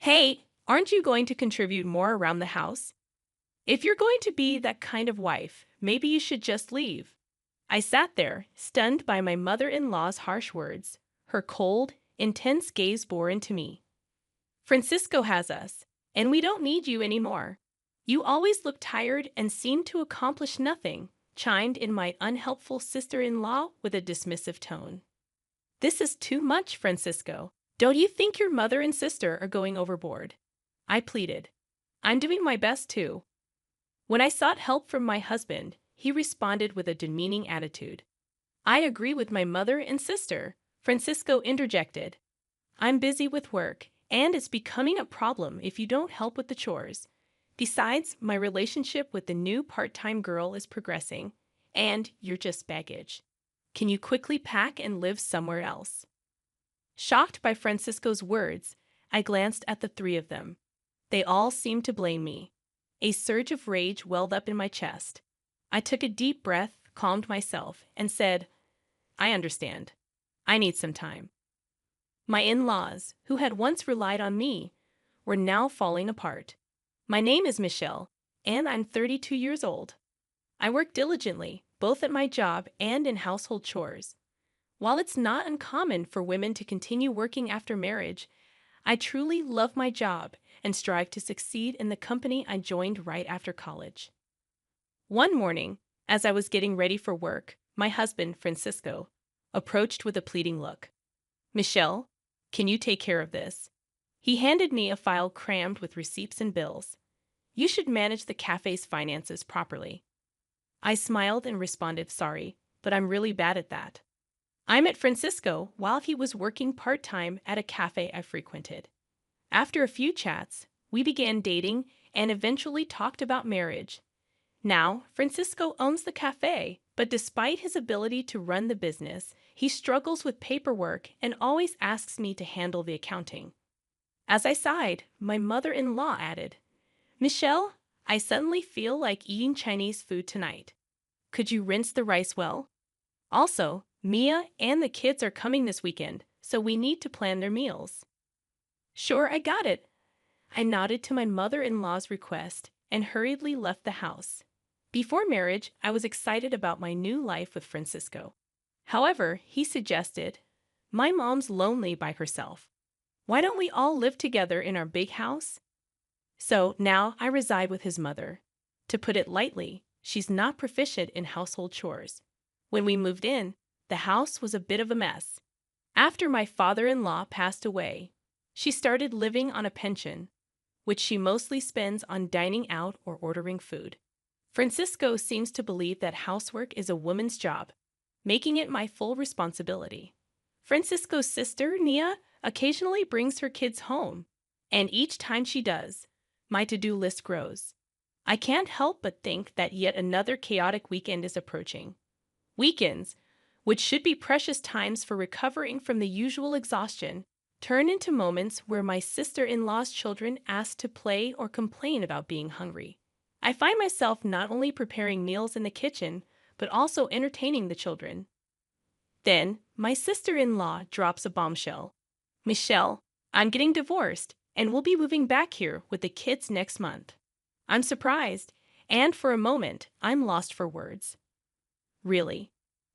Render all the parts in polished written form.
Hey, aren't you going to contribute more around the house? If you're going to be that kind of wife, maybe you should just leave. I sat there, stunned by my mother in law's harsh words. Her cold, intense gaze bore into me. Francisco has us, and we don't need you anymore. You always look tired and seem to accomplish nothing, chimed in my unhelpful sister in law with a dismissive tone. This is too much, Francisco. Don't you think your mother and sister are going overboard? I pleaded. I'm doing my best too. When I sought help from my husband, he responded with a demeaning attitude. I agree with my mother and sister, Francisco interjected. I'm busy with work, and it's becoming a problem if you don't help with the chores. Besides, my relationship with the new part-time girl is progressing, and you're just baggage. Can you quickly pack and live somewhere else? Shocked by Francisco's words, I glanced at the three of them. They all seemed to blame me. A surge of rage welled up in my chest. I took a deep breath, calmed myself, and said, I understand. I need some time. My in-laws, who had once relied on me, were now falling apart. My name is Michelle, and I'm 32 years old. I work diligently, both at my job and in household chores. While it's not uncommon for women to continue working after marriage, I truly love my job and strive to succeed in the company I joined right after college. One morning, as I was getting ready for work, my husband, Francisco, approached with a pleading look. Michelle, can you take care of this? He handed me a file crammed with receipts and bills. You should manage the cafe's finances properly. I smiled and responded, sorry, but I'm really bad at that. I met Francisco while he was working part-time at a cafe I frequented. After a few chats, we began dating and eventually talked about marriage. Now, Francisco owns the cafe, but despite his ability to run the business, he struggles with paperwork and always asks me to handle the accounting. As I sighed, my mother-in-law added, Michelle, I suddenly feel like eating Chinese food tonight. Could you rinse the rice well? Also, Mia and the kids are coming this weekend, so we need to plan their meals. Sure, I got it. I nodded to my mother-in-law's request and hurriedly left the house. Before marriage, I was excited about my new life with Francisco. However, he suggested, my mom's lonely by herself. Why don't we all live together in our big house? So now I reside with his mother. To put it lightly, she's not proficient in household chores. When we moved in, the house was a bit of a mess. After my father-in-law passed away, she started living on a pension, which she mostly spends on dining out or ordering food. Francisco seems to believe that housework is a woman's job, making it my full responsibility. Francisco's sister, Nia, occasionally brings her kids home, and each time she does, my to-do list grows. I can't help but think that yet another chaotic weekend is approaching. Weekends, which should be precious times for recovering from the usual exhaustion, turn into moments where my sister-in-law's children ask to play or complain about being hungry. I find myself not only preparing meals in the kitchen, but also entertaining the children. Then, my sister-in-law drops a bombshell. Michelle, I'm getting divorced, and we'll be moving back here with the kids next month. I'm surprised, and for a moment, I'm lost for words. Really?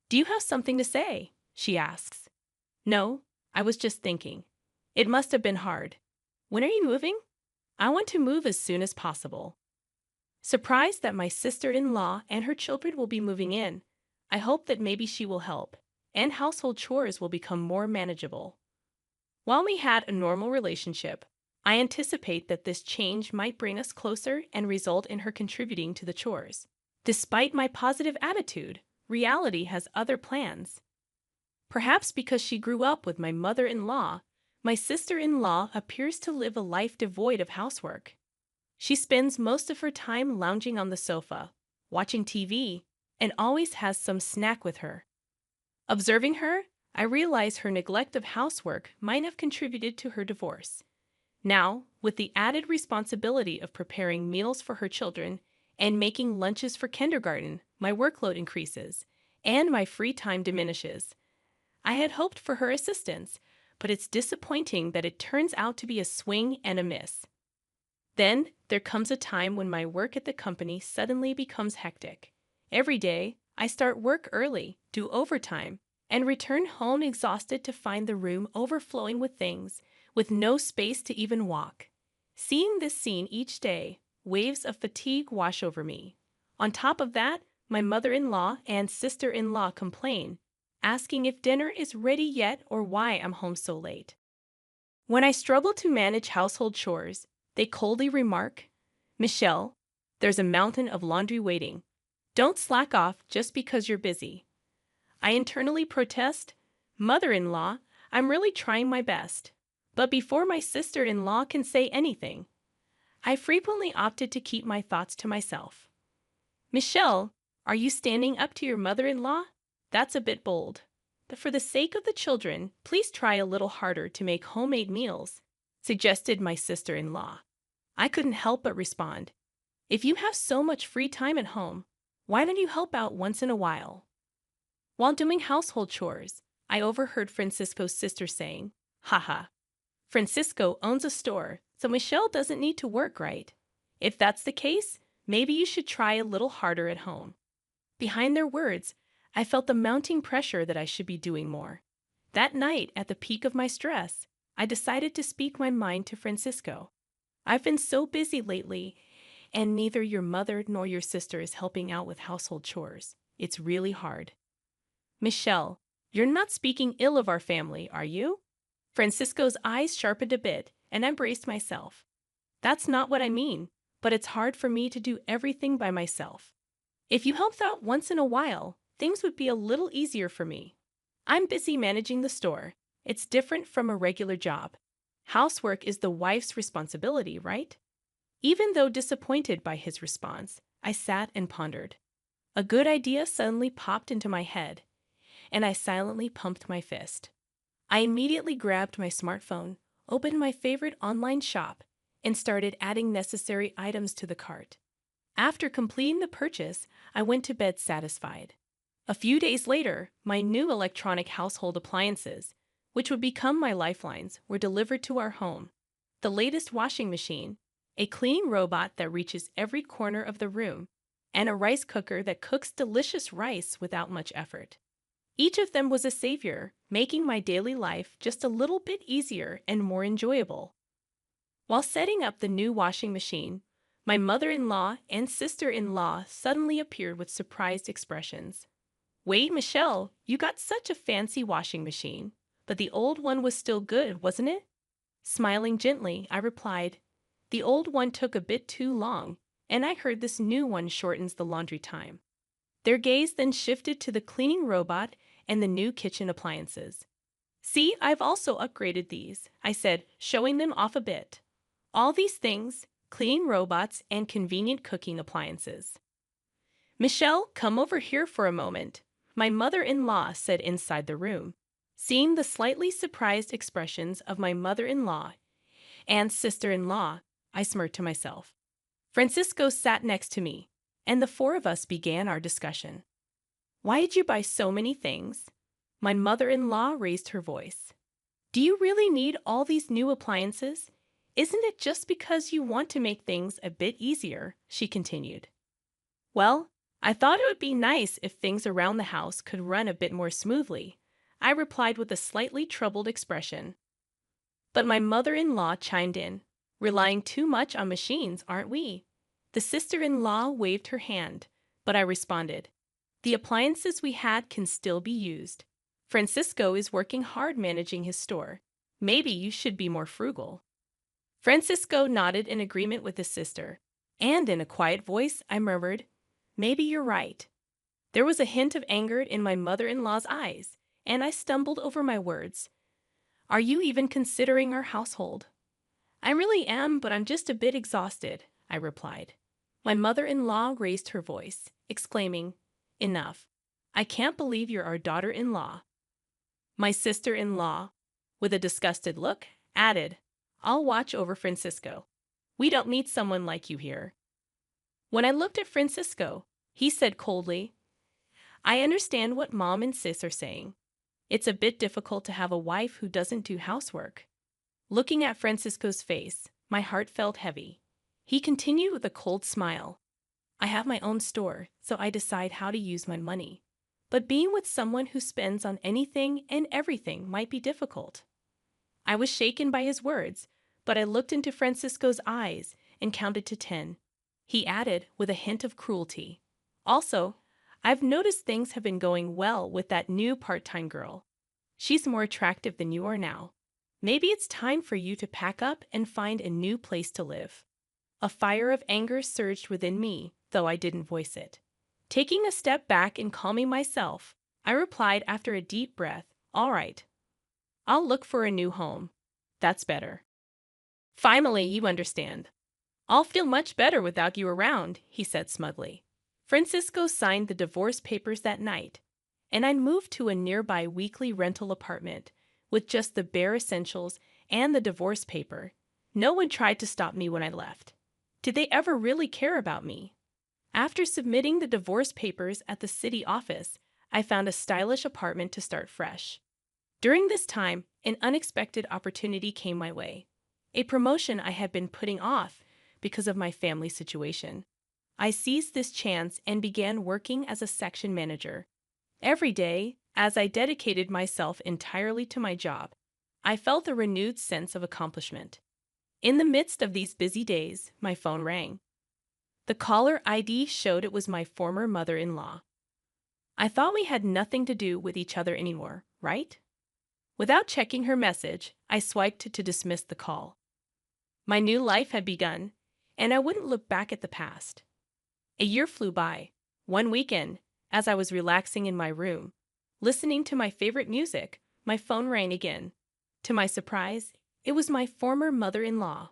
Do you have something to say? She asks. No, I was just thinking. It must have been hard. When are you moving? I want to move as soon as possible. Surprised that my sister-in-law and her children will be moving in, I hope that maybe she will help, and household chores will become more manageable. While we had a normal relationship, I anticipate that this change might bring us closer and result in her contributing to the chores. Despite my positive attitude, reality has other plans. Perhaps because she grew up with my mother-in-law, my sister-in-law appears to live a life devoid of housework. She spends most of her time lounging on the sofa, watching TV, and always has some snack with her. Observing her, I realize her neglect of housework might have contributed to her divorce. Now, with the added responsibility of preparing meals for her children and making lunches for kindergarten, my workload increases, and my free time diminishes. I had hoped for her assistance, but it's disappointing that it turns out to be a swing and a miss. Then there comes a time when my work at the company suddenly becomes hectic. Every day, I start work early, do overtime, and return home exhausted to find the room overflowing with things, with no space to even walk. Seeing this scene each day, waves of fatigue wash over me. On top of that, my mother-in-law and sister-in-law complain, asking if dinner is ready yet or why I'm home so late. When I struggle to manage household chores, they coldly remark, "Michelle, there's a mountain of laundry waiting. Don't slack off just because you're busy." I internally protest, "Mother-in-law, I'm really trying my best." But before my sister-in-law can say anything, I frequently opted to keep my thoughts to myself. "Michelle, are you standing up to your mother-in-law? That's a bit bold. But for the sake of the children, please try a little harder to make homemade meals," suggested my sister-in-law. I couldn't help but respond, "If you have so much free time at home, why don't you help out once in a while?" While doing household chores, I overheard Francisco's sister saying, "Haha, Francisco owns a store, so Michelle doesn't need to work, right? If that's the case, maybe you should try a little harder at home." Behind their words, I felt the mounting pressure that I should be doing more. That night, at the peak of my stress, I decided to speak my mind to Francisco. "I've been so busy lately, and neither your mother nor your sister is helping out with household chores. It's really hard." "Michelle, you're not speaking ill of our family, are you?" Francisco's eyes sharpened a bit, and I braced myself. "That's not what I mean, but it's hard for me to do everything by myself. If you helped out once in a while, things would be a little easier for me. I'm busy managing the store. It's different from a regular job. Housework is the wife's responsibility, right?" Even though disappointed by his response, I sat and pondered. A good idea suddenly popped into my head, and I silently pumped my fist. I immediately grabbed my smartphone, opened my favorite online shop, and started adding necessary items to the cart. After completing the purchase, I went to bed satisfied. A few days later, my new electronic household appliances, which would become my lifelines, were delivered to our home. The latest washing machine, a cleaning robot that reaches every corner of the room, and a rice cooker that cooks delicious rice without much effort. Each of them was a savior, making my daily life just a little bit easier and more enjoyable. While setting up the new washing machine, my mother-in-law and sister-in-law suddenly appeared with surprised expressions. "Wait, Michelle, you got such a fancy washing machine, but the old one was still good, wasn't it?" Smiling gently, I replied, "The old one took a bit too long, and I heard this new one shortens the laundry time." Their gaze then shifted to the cleaning robot and the new kitchen appliances. "See, I've also upgraded these," I said, showing them off a bit. "All these things, cleaning robots and convenient cooking appliances." "Michelle, come over here for a moment," my mother-in-law said inside the room. Seeing the slightly surprised expressions of my mother-in-law and sister-in-law, I smirked to myself. Francisco sat next to me, and the four of us began our discussion. "Why did you buy so many things?" My mother-in-law raised her voice. "Do you really need all these new appliances? Isn't it just because you want to make things a bit easier?" she continued. "Well, I thought it would be nice if things around the house could run a bit more smoothly," I replied with a slightly troubled expression. But my mother-in-law chimed in, "Relying too much on machines, aren't we?" The sister-in-law waved her hand, but I responded, "The appliances we had can still be used. Francisco is working hard managing his store. Maybe you should be more frugal." Francisco nodded in agreement with his sister, and in a quiet voice I murmured, "Maybe you're right." There was a hint of anger in my mother-in-law's eyes, and I stumbled over my words. "Are you even considering our household?" "I really am, but I'm just a bit exhausted," I replied. My mother-in-law raised her voice, exclaiming, "Enough. I can't believe you're our daughter-in-law." My sister-in-law, with a disgusted look, added, "I'll watch over Francisco. We don't need someone like you here." When I looked at Francisco, he said coldly, "I understand what Mom and Sis are saying, It's a bit difficult to have a wife who doesn't do housework. Looking at Francisco's face, my heart felt heavy. He continued with a cold smile. I have my own store, so I decide how to use my money. But being with someone who spends on anything and everything might be difficult. I was shaken by his words, but I looked into Francisco's eyes and counted to 10. He added with a hint of cruelty. Also, I've noticed things have been going well with that new part-time girl. She's more attractive than you are now. Maybe it's time for you to pack up and find a new place to live. A fire of anger surged within me, though I didn't voice it. Taking a step back and calming myself, I replied after a deep breath, "All right. I'll look for a new home. That's better." "Finally, you understand. I'll feel much better without you around," he said smugly. Francisco signed the divorce papers that night, and I moved to a nearby weekly rental apartment with just the bare essentials and the divorce paper. No one tried to stop me when I left. Did they ever really care about me? After submitting the divorce papers at the city office, I found a stylish apartment to start fresh. During this time, an unexpected opportunity came my way. A promotion I had been putting off because of my family situation. I seized this chance and began working as a section manager. Every day, as I dedicated myself entirely to my job, I felt a renewed sense of accomplishment. In the midst of these busy days, my phone rang. The caller ID showed it was my former mother-in-law. I thought we had nothing to do with each other anymore, right? Without checking her message, I swiped to dismiss the call. My new life had begun, and I wouldn't look back at the past. A year flew by. One weekend, as I was relaxing in my room, listening to my favorite music, my phone rang again. To my surprise, it was my former mother-in-law.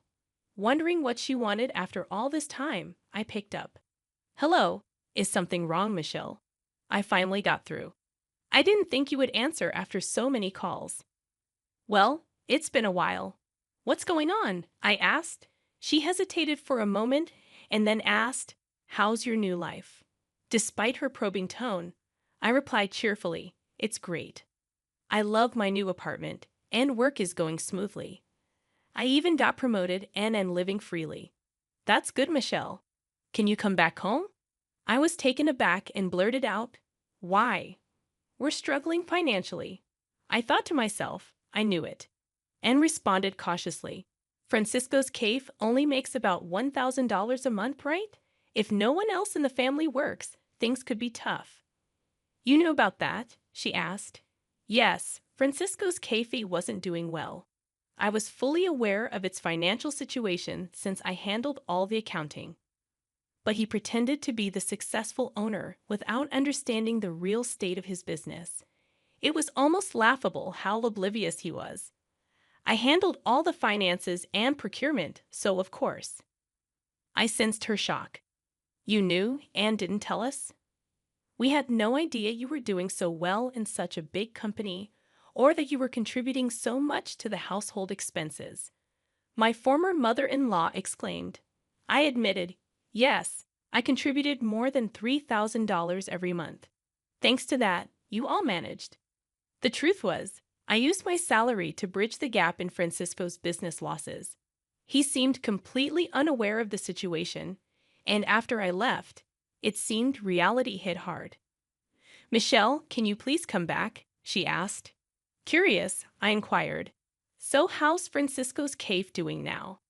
Wondering what she wanted after all this time, I picked up. "Hello, is something wrong, Michelle?" I finally got through. "I didn't think you would answer after so many calls." "Well, it's been a while. What's going on?" I asked. She hesitated for a moment and then asked, "How's your new life?" Despite her probing tone, I replied cheerfully, "It's great. I love my new apartment, and work is going smoothly. I even got promoted and am living freely." "That's good, Michelle. Can you come back home?" I was taken aback and blurted out, "Why?" "We're struggling financially." I thought to myself, I knew it, and responded cautiously. "Francisco's cafe only makes about $1,000 a month, right? If no one else in the family works, things could be tough." "You knew about that?" she asked. Yes, Francisco's cafe wasn't doing well. I was fully aware of its financial situation since I handled all the accounting. But he pretended to be the successful owner without understanding the real state of his business. It was almost laughable how oblivious he was. I handled all the finances and procurement, so of course. I sensed her shock. "You knew and didn't tell us?" "We had no idea you were doing so well in such a big company, or that you were contributing so much to the household expenses," my former mother-in-law exclaimed. I admitted, "Yes, I contributed more than $3,000 every month. Thanks to that, you all managed." The truth was, I used my salary to bridge the gap in Francisco's business losses. He seemed completely unaware of the situation, and after I left, it seemed reality hit hard. "Michelle, can you please come back?" she asked. Curious, I inquired, "So how's Francisco's cave doing now?"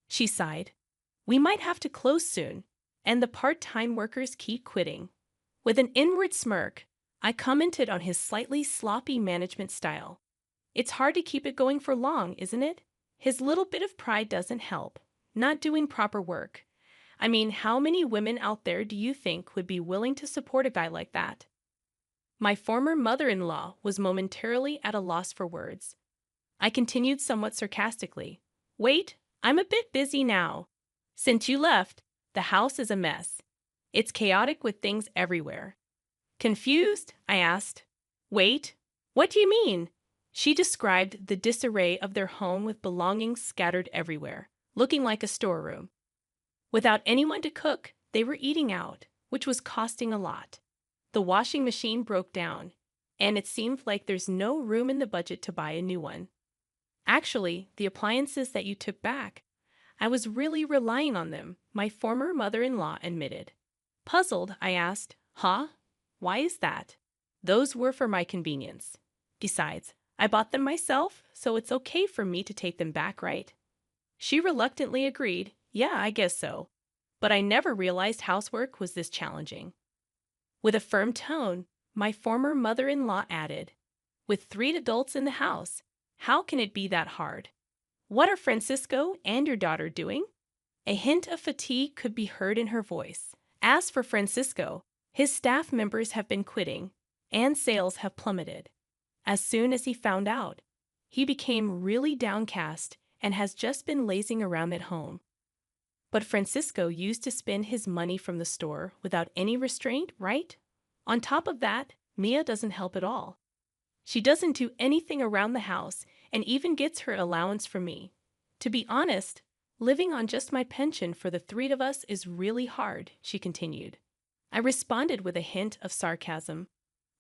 She sighed. "We might have to close soon, and the part-time workers keep quitting." With an inward smirk, I commented on his slightly sloppy management style. "It's hard to keep it going for long, isn't it? His little bit of pride doesn't help. Not doing proper work. I mean, how many women out there do you think would be willing to support a guy like that?" My former mother-in-law was momentarily at a loss for words. I continued somewhat sarcastically, "Wait, I'm a bit busy now. Since you left, the house is a mess. It's chaotic with things everywhere." Confused, I asked, "Wait, what do you mean?" She described the disarray of their home with belongings scattered everywhere, looking like a storeroom. Without anyone to cook, they were eating out, which was costing a lot. The washing machine broke down, and it seemed like there's no room in the budget to buy a new one. Actually, the appliances that you took back, I was really relying on them, my former mother-in-law admitted. Puzzled, I asked, "Huh? Why is that?" "Those were for my convenience. Besides, I bought them myself, so it's okay for me to take them back, right?" She reluctantly agreed, "Yeah, I guess so. But I never realized housework was this challenging." With a firm tone, my former mother-in-law added, "With 3 adults in the house, how can it be that hard? What are Francisco and your daughter doing?" A hint of fatigue could be heard in her voice. As for Francisco, his staff members have been quitting, and sales have plummeted. As soon as he found out, he became really downcast and has just been lazing around at home. But Francisco used to spend his money from the store without any restraint, right? On top of that, Mia doesn't help at all. She doesn't do anything around the house and even gets her allowance from me. To be honest, living on just my pension for the 3 of us is really hard, she continued. I responded with a hint of sarcasm.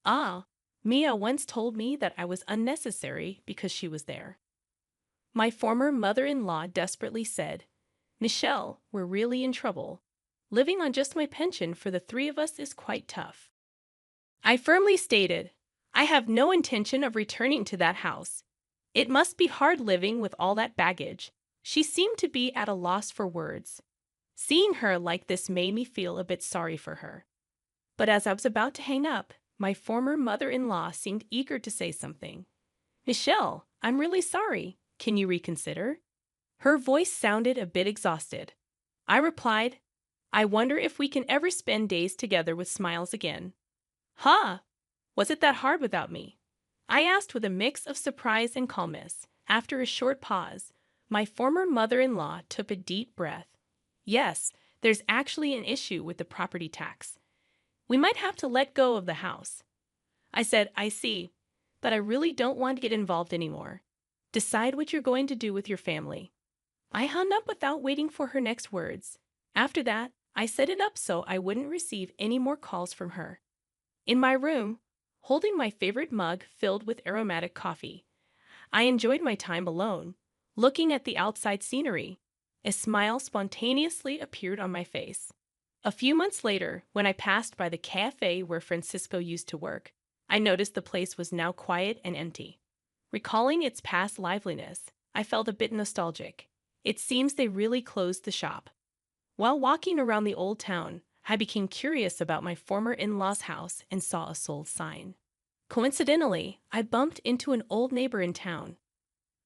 "Ah, Mia once told me that I was unnecessary because she was there." My former mother-in-law desperately said, "Michelle, we're really in trouble. Living on just my pension for the 3 of us is quite tough." I firmly stated, "I have no intention of returning to that house. It must be hard living with all that baggage." She seemed to be at a loss for words. Seeing her like this made me feel a bit sorry for her. But as I was about to hang up, my former mother-in-law seemed eager to say something. "Michelle, I'm really sorry. Can you reconsider?" Her voice sounded a bit exhausted. I replied, "I wonder if we can ever spend days together with smiles again." "Huh? Was it that hard without me?" I asked with a mix of surprise and calmness. After a short pause, my former mother-in-law took a deep breath. "Yes, there's actually an issue with the property tax. We might have to let go of the house." I said, "I see, but I really don't want to get involved anymore. Decide what you're going to do with your family." I hung up without waiting for her next words. After that, I set it up so I wouldn't receive any more calls from her. In my room, holding my favorite mug filled with aromatic coffee, I enjoyed my time alone, looking at the outside scenery. A smile spontaneously appeared on my face. A few months later, when I passed by the cafe where Francisco used to work, I noticed the place was now quiet and empty. Recalling its past liveliness, I felt a bit nostalgic. It seems they really closed the shop. While walking around the old town, I became curious about my former in-law's house and saw a sold sign. Coincidentally, I bumped into an old neighbor in town.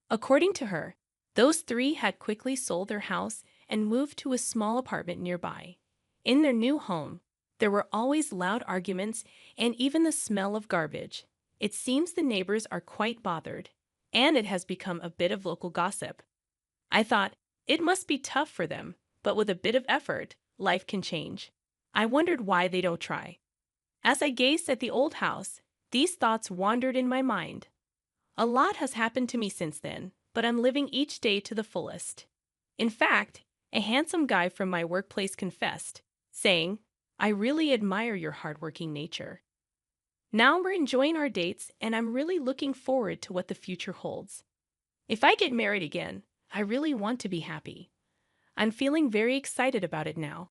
According to her, those 3 had quickly sold their house and moved to a small apartment nearby. In their new home, there were always loud arguments and even the smell of garbage. It seems the neighbors are quite bothered, and it has become a bit of local gossip. I thought, it must be tough for them, but with a bit of effort, life can change. I wondered why they don't try. As I gazed at the old house, these thoughts wandered in my mind. A lot has happened to me since then, but I'm living each day to the fullest. In fact, a handsome guy from my workplace confessed, saying, "I really admire your hardworking nature." Now we're enjoying our dates, and I'm really looking forward to what the future holds. If I get married again, I really want to be happy. I'm feeling very excited about it now.